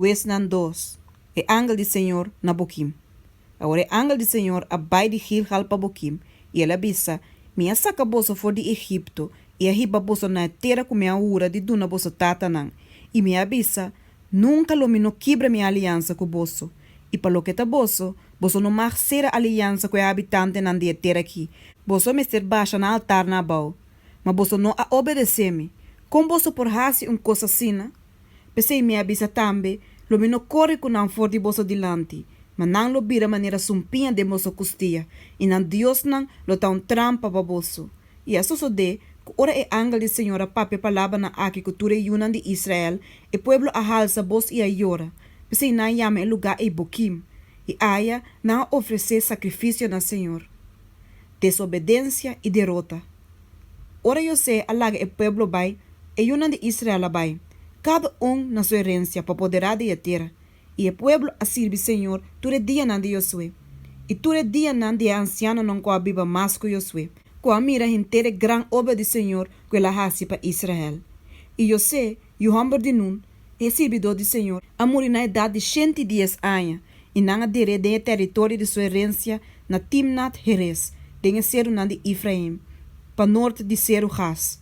Huesnan 2. E ángel do Senhor na boquim. Agora o ángel do Senhor abai de Gilgal para boquim, e ele avisa, minha saca bolsa for de Egipto, e a riba bolsa na terra com minha ura de duna bolsa tatanang, e me avisa, nunca lo me no quebra minha aliança com o bolso, e para lo que tá bolso não marcera aliança com o habitante na de terra aqui, bolso me ser baixa na altar na bau, mas bolso não a obedecer-me, com bolso por raci coisa assim, pensei me avisa também, lo me no corre com não for de bolso dilante, mas não lo vira maneira sumpinha de moço costia, e não Deus não lo tá trampa para bolso. E a sucede, que ora é ángel de Senhora papi palavra na aqui cultura yunan de Israel, e pueblo a halsa bos e a llora, pensei não llama el lugar e boquim, e aya não oferecer sacrifício na Senhor. Desobediência e derrota. Ora eu sei alaga e pueblo vai, e yunan de Israel vai, cada na sua herência para poderá de a terra. E o pueblo a servir Senhor, ture dia nan de Josué. E ture dia nan de anciano não co abiba mais com Josué. Co a mira inteira gran obra de Senhor que ela hasi para Israel. E José, o homem de Nun, é servidor de Senhor, a morrer na idade de 110 anos. E não adere de território de sua herência na Timnat Heres, de ser nan de Efraim, para norte de ser o Has.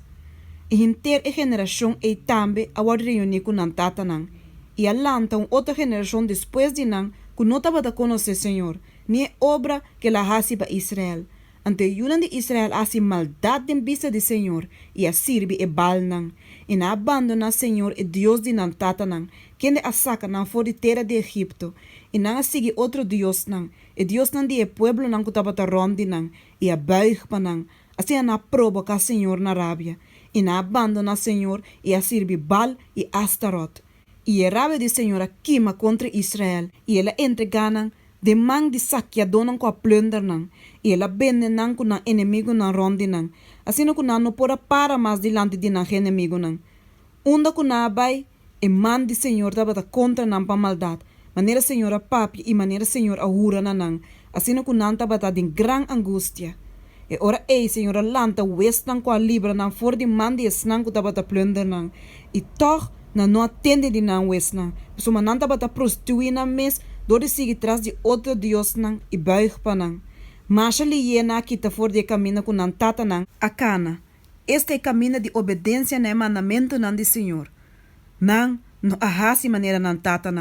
E inteira geração é também a reunir com Nantatanang. E alanta outra geração depois de não, que não estava a conhecer o Senhor, nem obra que ela hasi para Israel. Ante o yunan de Israel hasi maldade em vista de Senhor, e a sirve e balnan, e na abandona Senhor e Deus de não tatanang, quem de a saca não for de terra de Egipto, e não a sigue outro Deus não, e Deus não de pueblo não que estava a ronde não, e a baig panang, assim na prova que a Senhor na rábia, e na abandona Senhor, e a sirve Baal e Astarot. E a rabia de Senhora queima contra Israel, e ela entrega de mão de saqueador com a plunder, e ela vende com o inimigo na ronde, assim que não pode para mais diante de inimigo. Onda que não vai, e mão de Senhor estava contra não para maldade, maneira Senhora papi e maneira Senhor a hura assim que não estava de gran angústia. E ora Senhora lanta Huesnan com a libra for de mão de esnan que estava plunder, e toch não atende de não Huesnan, mas uma não estava prostituir na mes, do de seguir atrás de outro Deus e baig para mas ali yena aqui tá fora de caminho com não tata a cana. Este é caminho de obediência no mandamento de Senhor. Não ahasi maneira não tata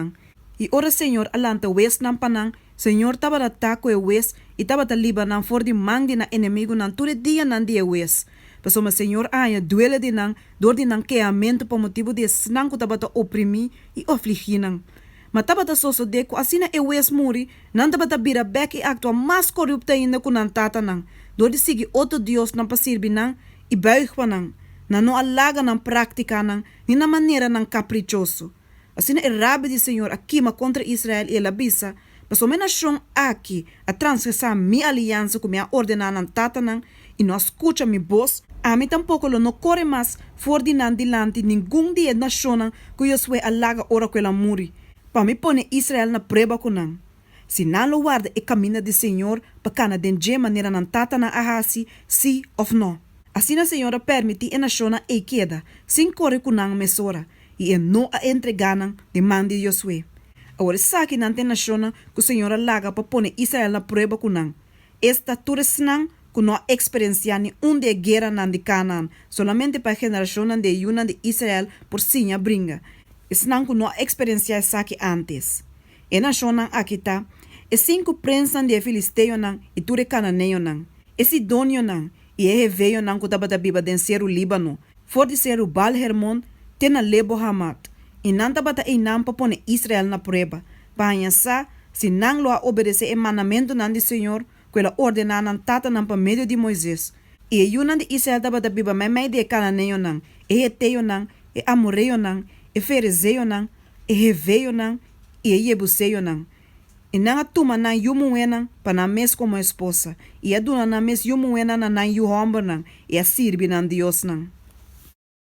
E ora Senhor alanta Huesnan para Senhor estava a atacar o Hues e estava a libar fora de mão de inimigo todo dia de Hues. Mas o Senhor aia duele de dor de queamento por motivo de snang que estava a oprimir e afligir. Mas estava a suceder que assim é o Hues muri, não estava a vir a beck e actua mais corrupta ainda com não tata dor de seguir outro Deus não para servir e baig para não alaga prática nem na maneira caprichoso. Assim é rabia de Senhor aqui contra Israel e ela avisa, mas o nação aqui a transgressar minha aliança com minha ordenança tata e não escuta minha voz, a mim tampouco não corre mais fora de dilante nenhum dia nação que eu sou alaga ora que ela muri. Para me pôr Israel na prova com não. Se não lo guarda e caminha de Senhor, para cada de maneira não tata na ahasi, sim ou não. Assim a Senhora permite a nação e queda, sem correr com não mesora, e não a entregar de mão de Josué. Agora sabe não tem nação que o Senhor laga para pôr Israel na prova com não. Esta turisnan que não experiencia nenhum de guerra de Canaã, solamente para a geração de Yunan de Israel por sinha bringa. Esnan que não experiencia essa aqui antes. E nação aqui está, e 5 prensan de filisteu e ture cananeu e sidônio e heveu que estava da biba de o Líbano, for de ser o Baal Hermon, tena lebo Hamat. E não estava a inam para pôr Israel na prova, para sa se não lo obedecer o mandamento de Senhor, que ela ordena tata para meio de Moisés. E Yunan de Israel estava da biba mais de cananeu e heteu e amoreu e ferezeu e heveu e jebuseu e não a tuma yumuena para mes como esposa e a duna mes yumuena na yumber e a sirbi Deus